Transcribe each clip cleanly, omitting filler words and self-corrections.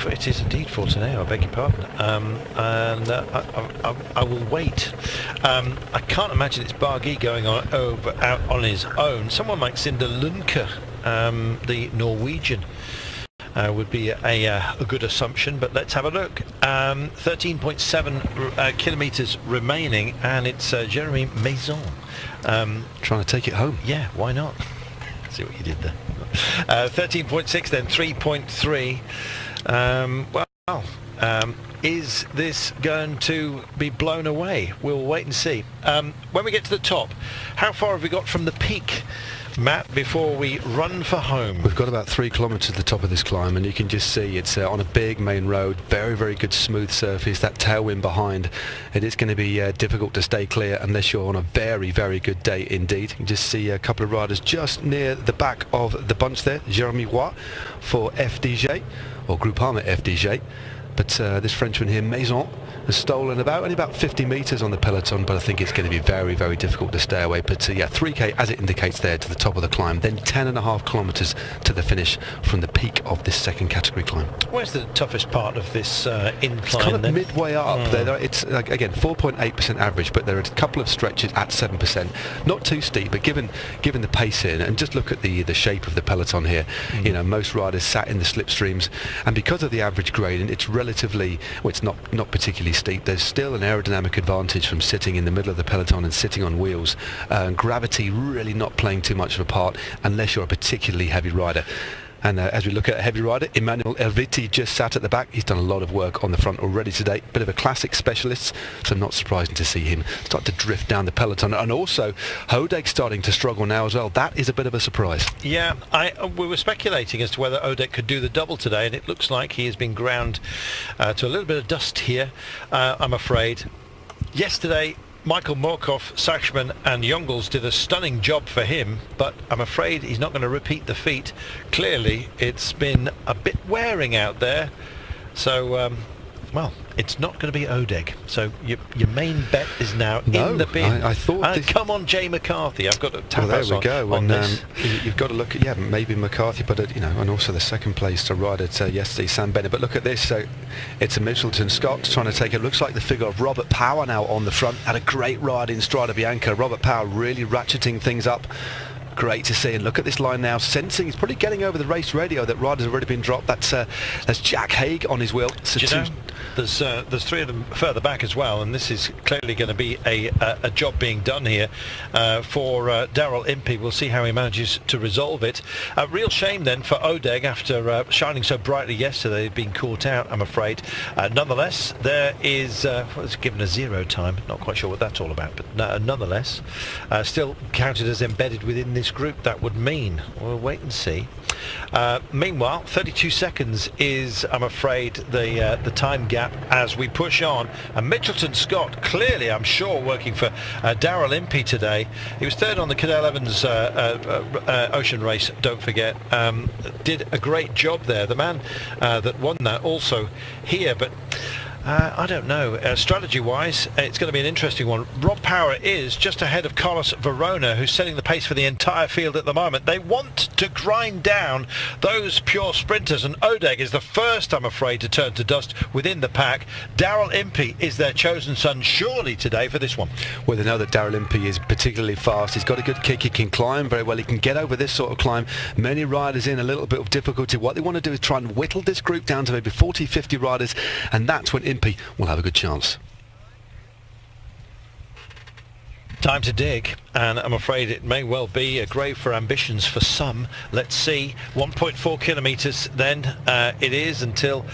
It is indeed Fortunato, I beg your pardon. And I will wait. I can't imagine it's Bargi going on out on his own. Someone like Cinder Lunke, the Norwegian, would be a good assumption, but let's have a look. 13.7 kilometres remaining, and it's Jeremy Maison. Trying to take it home. Yeah, why not? See what you did there. 13.6 then, 3.3. Is this going to be blown away? We'll wait and see. When we get to the top, how far have we got from the peak, Matt, before we run for home? We've got about 3 kilometres at the top of this climb, and you can just see it's on a big main road, very, very good smooth surface, that tailwind behind. It is going to be difficult to stay clear unless you're on a very, very good day indeed. You can just see a couple of riders just near the back of the bunch there, Jeremy Roy for FDJ, or Groupama FDJ. But this Frenchman here, Maison, has stolen only about 50 metres on the peloton, but I think it's going to be very, very difficult to stay away. But yeah, 3k as it indicates there to the top of the climb, then 10.5 kilometres to the finish from the peak of this second category climb. Where's the toughest part of this incline? It's kind of then? Midway up there. It's again 4.8% average, but there are a couple of stretches at 7%. Not too steep, but given the pace in, and just look at the shape of the peloton here. You know, most riders sat in the slipstreams, and because of the average gradient, it's relatively, well, it's not particularly steep. There's still an aerodynamic advantage from sitting in the middle of the peloton and sitting on wheels. Gravity really not playing too much of a part unless you're a particularly heavy rider. And as we look at a heavy rider, Emmanuel Elviti just sat at the back. He's done a lot of work on the front already today. Bit of a classic specialist, so not surprising to see him start to drift down the peloton. And also, Hodeg starting to struggle now as well. That is a bit of a surprise. Yeah, we were speculating as to whether Hodeg could do the double today, and it looks like he has been ground to a little bit of dust here, I'm afraid. Yesterday, Michael Morkov, Sachman and Jongels did a stunning job for him, but I'm afraid he's not going to repeat the feat. Clearly, it's been a bit wearing out there. So, well, it's not going to be Hodeg. So your main bet is now in the bin. I thought come on, Jay McCarthy. I've got to tap there we go. On this. You've got to look at, maybe McCarthy, but you know, and also the second place to ride at yesterday, Sam Bennett. But look at this. So it's a Mitchelton Scott trying to take it. Looks like the figure of Robert Power now on the front. Had a great ride in Strada Bianca. Robert Power really ratcheting things up. Great to see, and look at this line now, sensing he's probably getting over the race radio that riders have already been dropped. That's Jack Haig on his wheel. So do you know, there's three of them further back as well, and this is clearly going to be a job being done here for Daryl Impey. We'll see how he manages to resolve it. Real shame then for Hodeg after shining so brightly yesterday, being caught out, I'm afraid. Nonetheless, there is it's given a 0 time, not quite sure what that's all about, but nonetheless still counted as embedded within this group. That would mean we'll wait and see. Meanwhile, 32 seconds is, I'm afraid, the time gap as we push on. And Mitchelton Scott, clearly, I'm sure, working for Daryl Impey today. He was third on the Cadel Evans Ocean race, don't forget. Did a great job there. The man that won that also here, but I don't know. Strategy-wise, it's going to be an interesting one. Rob Power is just ahead of Carlos Verona, who's setting the pace for the entire field at the moment. They want to grind down those pure sprinters, and Hodeg is the first, I'm afraid, to turn to dust within the pack. Daryl Impey is their chosen son, surely, today for this one. Well, they know that Daryl Impey is particularly fast. He's got a good kick. He can climb very well. He can get over this sort of climb. Many riders in a little bit of difficulty. What they want to do is try and whittle this group down to maybe 40, 50 riders, and that's when Impey will have a good chance. Time to dig, and I'm afraid it may well be a grave for ambitions for some. Let's see. 1.4 kilometres then it is until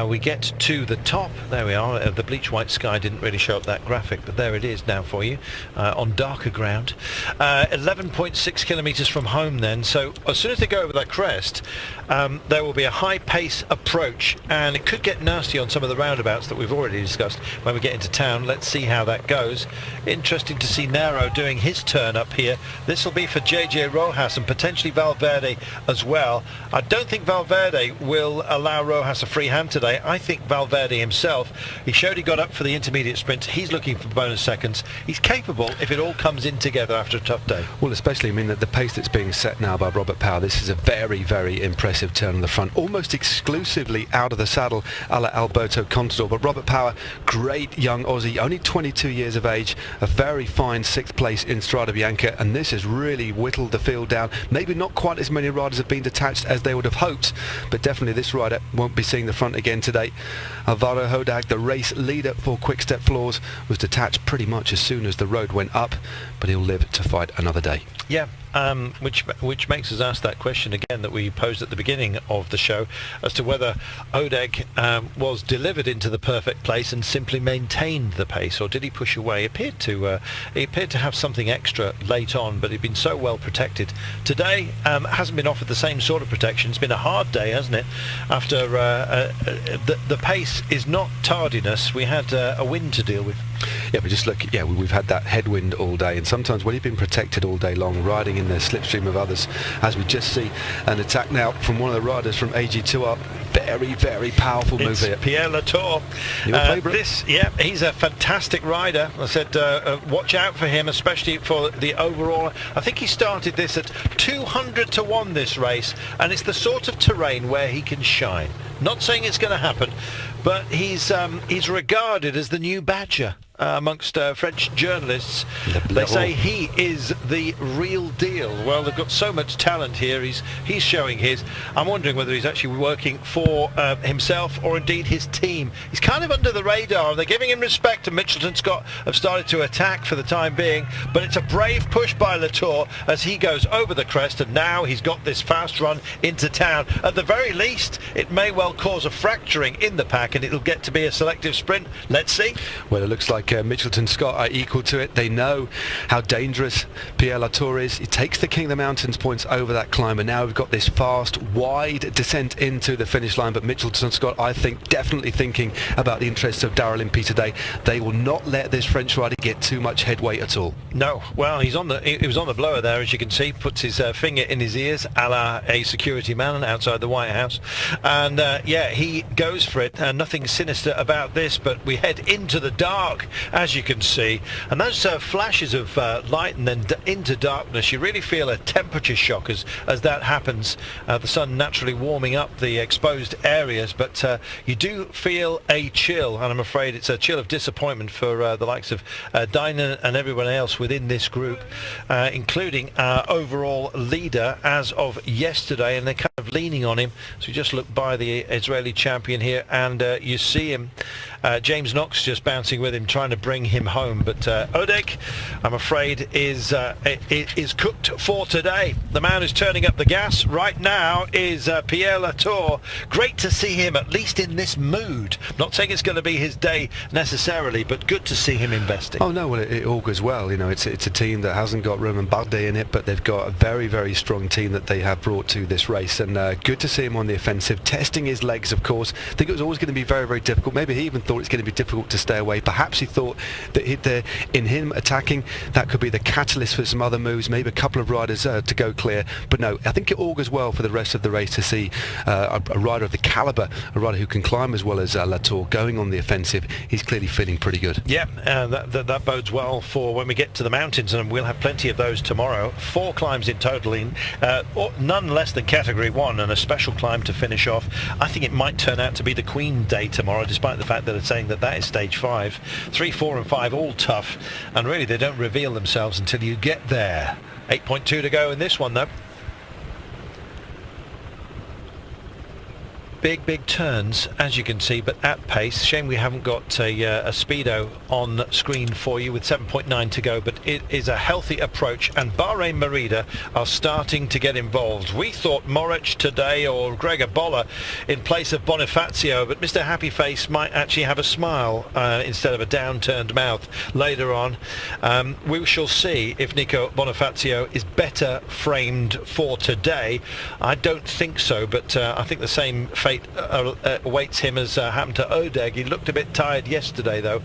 we get to the top. There we are. The bleach white sky didn't really show up that graphic, but there it is now for you on darker ground. 11.6 kilometres from home then, so as soon as they go over that crest, there will be a high pace approach, and it could get nasty on some of the roundabouts that we've already discussed when we get into town. Let's see how that goes. Interesting to see narrow doing his turn up here. This will be for JJ Rojas and potentially Valverde as well. I don't think Valverde will allow Rojas a free hand today. I think Valverde himself, he showed he got up for the intermediate sprint. He's looking for bonus seconds. He's capable if it all comes in together after a tough day. Well, especially, I mean, the pace that's being set now by Robert Power. This is a very, very impressive turn on the front, almost exclusively out of the saddle a la Alberto Contador. But Robert Power, great young Aussie, only 22 years of age, a very fine 6th place in Strada Bianca, and this has really whittled the field down. Maybe not quite as many riders have been detached as they would have hoped, but definitely this rider won't be seeing the front again today. Alvaro Hodag, the race leader for Quick Step Floors, was detached pretty much as soon as the road went up, but he'll live to fight another day. Yeah, which makes us ask that question again that we posed at the beginning of the show as to whether Hodag was delivered into the perfect place and simply maintained the pace, or did he push away? He appeared to have something extra late on, but he'd been so well protected. Today hasn't been offered the same sort of protection. It's been a hard day, hasn't it? After the pace is not tardiness. We had a wind to deal with. Yeah, but just look, yeah, we've had that headwind all day, and sometimes when you've been protected all day long, riding in the slipstream of others, as we just see an attack now from one of the riders from AG2R, very, very powerful move here. Pierre Latour. Your favourite? Yeah, he's a fantastic rider. I said, watch out for him, especially for the overall. I think he started this at 200 to 1 this race, and it's the sort of terrain where he can shine. Not saying it's going to happen, but he's regarded as the new Badger amongst French journalists. They say he is the real deal. Well, they've got so much talent here. He's showing his. I'm wondering whether he's actually working for himself or indeed his team. He's kind of under the radar. They're giving him respect, and Mitchelton Scott have started to attack for the time being, but it's a brave push by Latour as he goes over the crest, and now he's got this fast run into town. At the very least, it may well cause a fracturing in the pack, and it'll get to be a selective sprint. Let's see. Well, it looks like Mitchelton Scott are equal to it. They know how dangerous Pierre Latour is. He takes the King of the Mountains points over that climb, and now we've got this fast, wide descent into the finish line. But Mitchelton Scott, I think, definitely thinking about the interests of Daryl Impey today. They will not let this French rider get too much headway at all. No, well, he was on the blower there, as you can see. Puts his finger in his ears, a la a security man outside the White House, and yeah, he goes for it. Nothing sinister about this, but we head into the dark, as you can see, and those flashes of light and then into darkness, you really feel a temperature shock as that happens. The sun naturally warming up the exposed areas, but you do feel a chill, and I'm afraid it's a chill of disappointment for the likes of Dynan and everyone else within this group, including our overall leader as of yesterday, and they're kind of leaning on him. So you just look by the Israeli champion here, and you see him, James Knox just bouncing with him, trying to bring him home. But Hodag, I'm afraid, is cooked for today. The man who's turning up the gas right now is Pierre Latour. Great to see him at least in this mood. Not saying it's going to be his day necessarily, but good to see him investing. Oh no, well, it augurs well. You know, it's a team that hasn't got Romain Bardet in it, but they've got a very, very strong team that they have brought to this race, and good to see him on the offensive, testing his legs, of course. I think it was always going to be very, very difficult. Maybe he even thought it's going to be difficult to stay away. Perhaps he thought that in him attacking, that could be the catalyst for some other moves, maybe a couple of riders to go clear. But no, I think it augurs well for the rest of the race to see a rider of the calibre, a rider who can climb as well as Latour, going on the offensive. He's clearly feeling pretty good. Yeah, that bodes well for when we get to the mountains, and we'll have plenty of those tomorrow. 4 climbs in total, none less than Category 1, and a special climb to finish off. I think it might turn out to be the Queen Day tomorrow, despite the fact that it's saying that is stage 5. 3, 4 and 5 all tough, and really they don't reveal themselves until you get there. 8.2 to go in this one though. Big turns, as you can see, but at pace. Shame we haven't got a speedo on screen for you with 7.9 to go, but it is a healthy approach, and Bahrain Merida are starting to get involved. We thought Moritz today or Gregor Boller in place of Bonifacio, but Mr. Happy Face might actually have a smile instead of a downturned mouth later on. We shall see if Nico Bonifacio is better framed for today. I don't think so, but I think the same face fate awaits him as happened to Odeg. He looked a bit tired yesterday, though.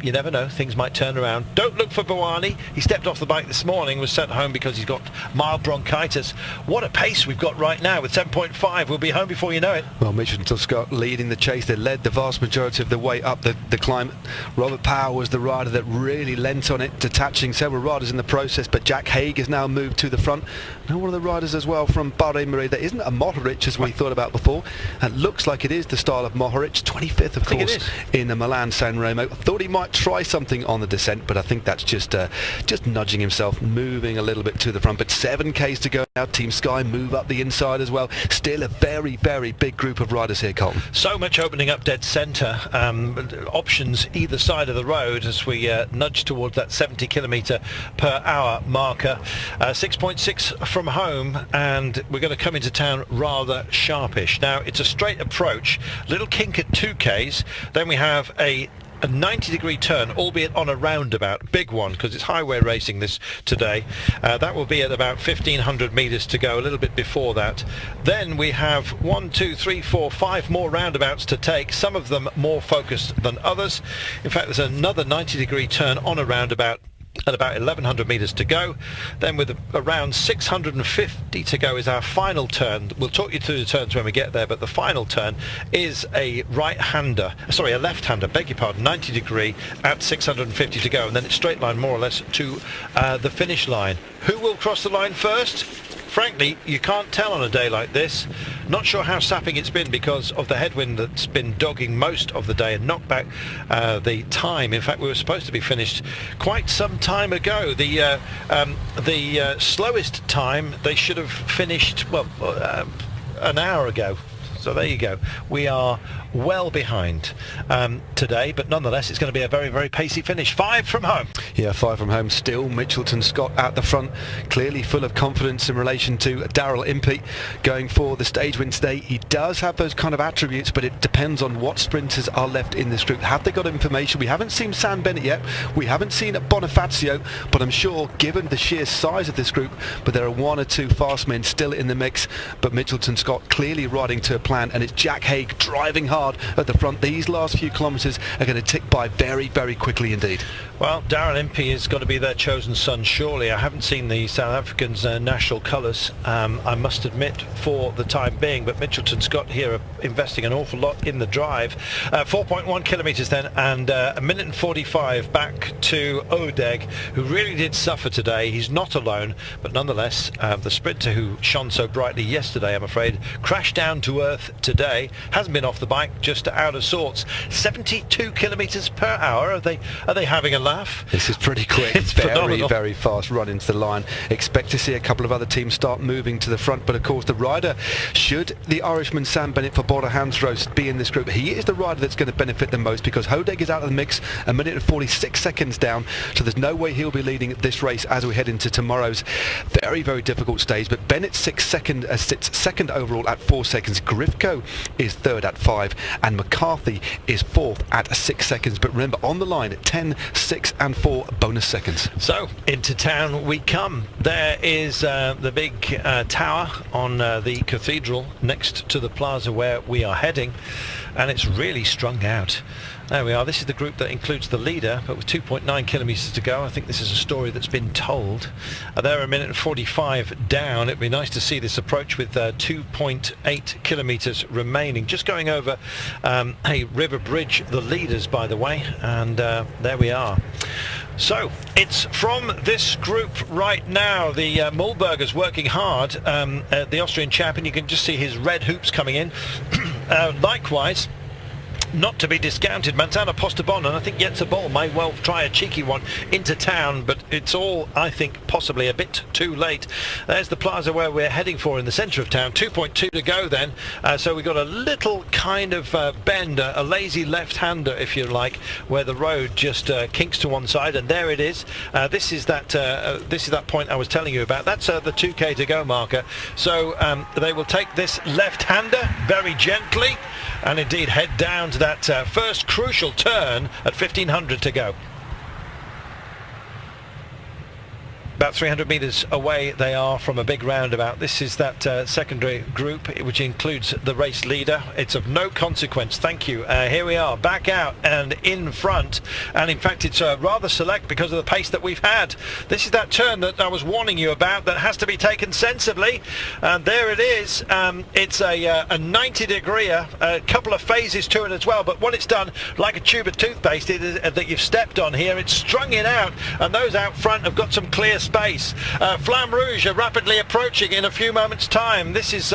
You never know, things might turn around. Don't look for Bawani. He stepped off the bike this morning, was sent home because he's got mild bronchitis. What a pace we've got right now with 7.5. We'll be home before you know it. Well, Mitchelton Scott leading the chase. They led the vast majority of the way up the climb. Robert Power was the rider that really lent on it, detaching several riders in the process, but Jack Haig has now moved to the front. Now one of the riders as well from Bahrain-Marie that isn't a Mohoric as we thought about before. It looks like it is the style of Mohoric, 25th of course in the Milan-San Remo. Thought he might try something on the descent, but I think that's just nudging himself, moving a little bit to the front. But 7Ks to go now. Team Sky move up the inside as well. Still a very, very big group of riders here, Colton. So much opening up dead centre. Options either side of the road as we nudge towards that 70 kilometre per hour marker. 6.6 from home, and we're going to come into town rather sharpish. Now it's a straight approach, little kink at 2Ks, then we have a 90-degree turn, albeit on a roundabout, big one because it's highway racing this today. That will be at about 1,500 metres to go, a little bit before that. Then we have 1, 2, 3, 4, 5 more roundabouts to take, some of them more focused than others. In fact, there's another 90-degree turn on a roundabout at about 1,100 metres to go. Then with around 650 to go is our final turn. We'll talk you through the turns when we get there, but the final turn is a left-hander, beg your pardon, 90 degree at 650 to go, and then it's straight line more or less to the finish line. Who will cross the line first? Frankly, you can't tell on a day like this. Not sure how sapping it's been because of the headwind that's been dogging most of the day and knocked back the time. In fact, we were supposed to be finished quite some time ago. The slowest time they should have finished, an hour ago. So there you go. We are well behind today, but nonetheless it's going to be a very, very pacey finish. 5 from home. Yeah, 5 from home. Still Mitchelton Scott at the front, clearly full of confidence in relation to Daryl Impey going for the stage win today. He does have those kind of attributes, but it depends on what sprinters are left in this group. Have they got information? We haven't seen Sam Bennett yet. We haven't seen Bonifacio, but I'm sure given the sheer size of this group, but there are 1 or 2 fast men still in the mix, but Mitchelton Scott clearly riding to a plan, and it's Jack Haig driving hard at the front. These last few kilometres are going to tick by very, very quickly indeed. Well, Daryl Impey is going to be their chosen son, surely. I haven't seen the South Africans' national colours, I must admit, for the time being, but Mitchelton Scott here are investing an awful lot in the drive. 4.1 kilometres then, and a minute and 45 back to Odeg, who really did suffer today. He's not alone, but nonetheless, the sprinter who shone so brightly yesterday, I'm afraid, crashed down to earth today. Hasn't been off the bike, just out of sorts. 72 kilometres per hour. Are they having a laugh? This is pretty quick. It's very, phenomenal. Very fast run into the line. Expect to see a couple of other teams start moving to the front, but of course the rider, should the Irishman Sam Bennett for Border Hansroast be in this group, he is the rider that's going to benefit the most because Hodeg is out of the mix, a minute and 46 seconds down, so there's no way he'll be leading this race as we head into tomorrow's very, very difficult stage. But Bennett sits second overall at 4 seconds. Grifko is third at 5, and McCarthy is fourth at 6 seconds. But remember, on the line at 10, 6 and 4 bonus seconds. So into town we come. There is the big tower on the cathedral next to the plaza where we are heading, and it's really strung out. There we are. This is the group that includes the leader, but with 2.9 kilometres to go. I think this is a story that's been told. They're a minute and 45 down. It'd be nice to see this approach with 2.8 kilometres remaining. Just going over a river bridge, the leaders, by the way, and there we are. So it's from this group right now. The Mühlberger's working hard, the Austrian chap, and you can just see his red hoops coming in. Likewise, not to be discounted, Manzana Postobon, and I think Jetzer Bol may well try a cheeky one into town, but it's all, I think, possibly a bit too late. There's the plaza where we're heading for in the centre of town. 2.2 to go then, so we've got a little kind of bend, a lazy left-hander, if you like, where the road just kinks to one side, and there it is. This is that point I was telling you about. That's the 2k to go marker. So they will take this left-hander very gently, and indeed head down to that first crucial turn at 1,500 to go. About 300 metres away they are from a big roundabout. This is that secondary group, which includes the race leader. It's of no consequence, thank you. Here we are, back out and in front, and in fact it's rather select because of the pace that we've had. This is that turn that I was warning you about that has to be taken sensibly, and there it is. It's a 90 degree, a couple of phases to it as well, but what it's done, like a tube of toothpaste that you've stepped on here, it's strung it out, and those out front have got some clear space. Flamme Rouge are rapidly approaching in a few moments time. This is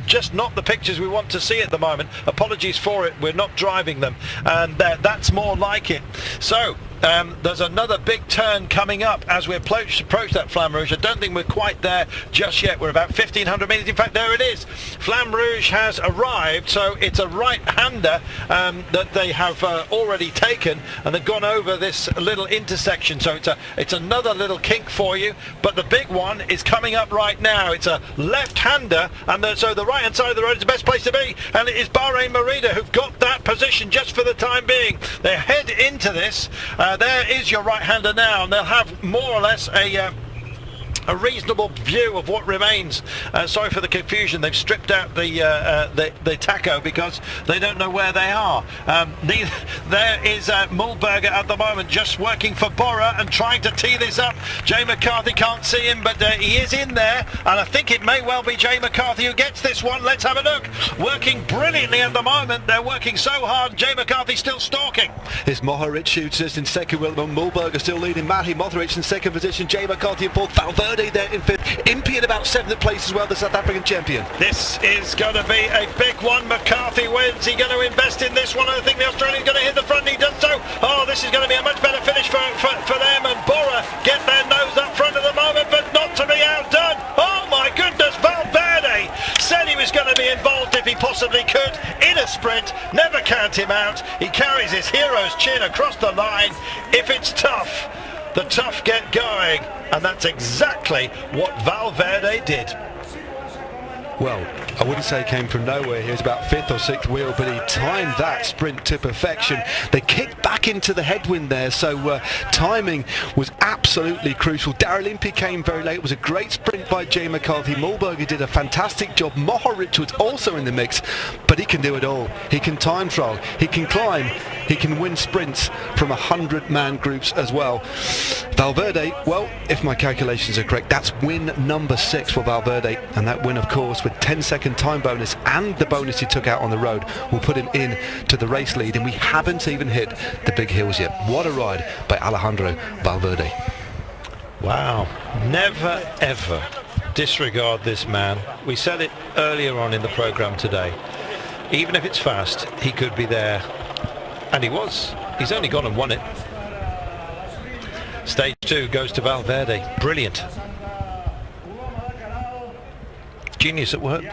just not the pictures we want to see at the moment. Apologies for it, we're not driving them, and that's more like it. So there's another big turn coming up as we approach that Flamme Rouge. I don't think we're quite there just yet. We're about 1,500 metres. In fact, there it is. Flamme Rouge has arrived, so it's a right-hander that they have already taken, and they've gone over this little intersection. So it's another little kink for you, but the big one is coming up right now. It's a left-hander, and so the right-hand side of the road is the best place to be, and it is Bahrain Merida who've got that position just for the time being. They head into this. There is your right-hander now, and they'll have more or less a reasonable view of what remains. Sorry for the confusion. They've stripped out the tacho because they don't know where they are. There is Mühlberger at the moment just working for Bora and trying to tee this up. Jay McCarthy can't see him, but he is in there, and I think it may well be Jay McCarthy who gets this one. Let's have a look. Working brilliantly at the moment. They're working so hard. Jay McCarthy still stalking. It's Mohoric shoots in second. Mühlberger still leading. Mahi Mohoric in second position. Jay McCarthy in fourth. Valverde there in fifth. Impey in about 7th place as well, the South African champion. This is going to be a big one. McCarthy wins. He's going to invest in this one. I think the Australian's going to hit the front, and he does so. Oh, this is going to be a much better finish for them, and Bora get their nose up front at the moment, but not to be outdone. Oh my goodness, Valverde said he was going to be involved if he possibly could in a sprint. Never count him out. He carries his hero's chin across the line. If it's tough, the tough get going, and that's exactly what Valverde did. Well, I wouldn't say he came from nowhere. He was about 5th or 6th wheel, but he timed that sprint to perfection. They kicked back into the headwind there, so timing was absolutely crucial. Daryl Impey came very late. It was a great sprint by Jay McCarthy. Mühlberger did a fantastic job. Mohoric was also in the mix, but he can do it all. He can time trial, he can climb, he can win sprints from 100-man groups as well. Valverde, well, if my calculations are correct, that's win number 6 for Valverde, and that win, of course, with 10-second time bonus and the bonus he took out on the road, will put him in to the race lead, and we haven't even hit the big hills yet. What a ride by Alejandro Valverde. Wow, never ever disregard this man. We said it earlier on in the programme today. Even if it's fast, he could be there, and he was. He's only gone and won it. Stage 2 goes to Valverde. Brilliant. Genius at work.